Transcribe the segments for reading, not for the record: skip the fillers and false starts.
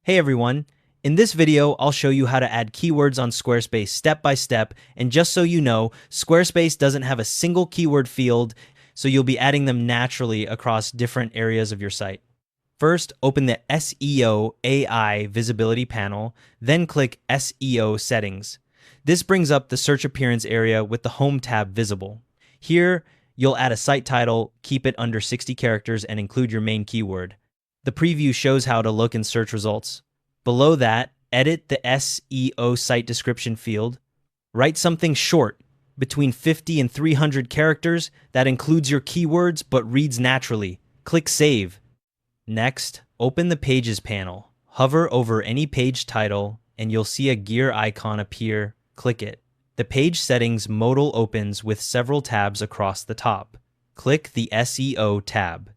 Hey everyone, in this video I'll show you how to add keywords on Squarespace step by step, and just so you know, Squarespace doesn't have a single keyword field, so you'll be adding them naturally across different areas of your site. First, open the SEO AI visibility panel, then click SEO settings. This brings up the search appearance area with the home tab visible. Here, you'll add a site title, keep it under 60 characters, and include your main keyword. The preview shows how to look in search results. Below that, edit the SEO site description field. Write something short, between 50 and 300 characters, that includes your keywords but reads naturally. Click Save. Next, open the Pages panel. Hover over any page title, and you'll see a gear icon appear. Click it. The page settings modal opens with several tabs across the top. Click the SEO tab.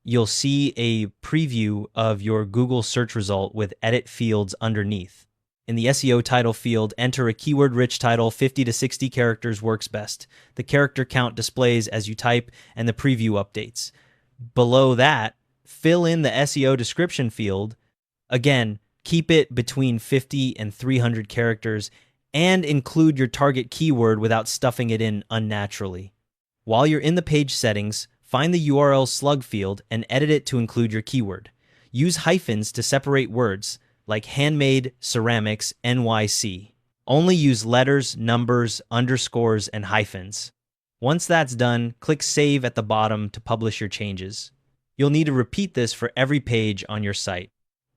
You'll see a preview of your Google search result with edit fields underneath. In the SEO title field, enter a keyword-rich title. 50 to 60 characters works best. The character count displays as you type, and the preview updates. Below that, fill in the SEO description field. Again, keep it between 50 and 300 characters, and include your target keyword without stuffing it in unnaturally. While you're in the page settings, find the URL slug field and edit it to include your keyword. Use hyphens to separate words, like handmade, ceramics, NYC. Only use letters, numbers, underscores, and hyphens. Once that's done, click Save at the bottom to publish your changes. You'll need to repeat this for every page on your site.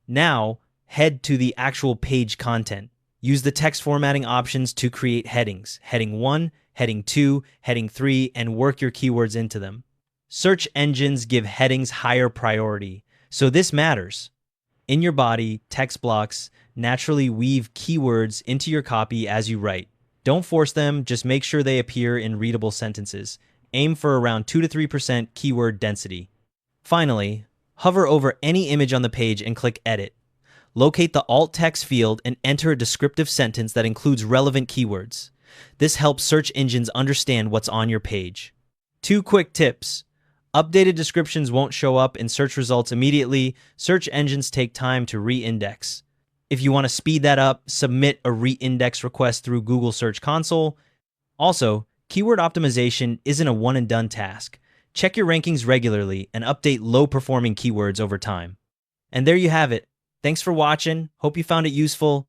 Now, head to the actual page content. Use the text formatting options to create headings. Heading 1, Heading 2, Heading 3, and work your keywords into them. Search engines give headings higher priority, so this matters. In your body, text blocks naturally weave keywords into your copy as you write. Don't force them, just make sure they appear in readable sentences. Aim for around 2 to 3% keyword density. Finally, hover over any image on the page and click Edit. Locate the alt text field and enter a descriptive sentence that includes relevant keywords. This helps search engines understand what's on your page. 2 quick tips. Updated descriptions won't show up in search results immediately. Search engines take time to re-index. If you want to speed that up, submit a re-index request through Google Search Console. Also, keyword optimization isn't a one-and-done task. Check your rankings regularly and update low-performing keywords over time. And there you have it. Thanks for watching. Hope you found it useful.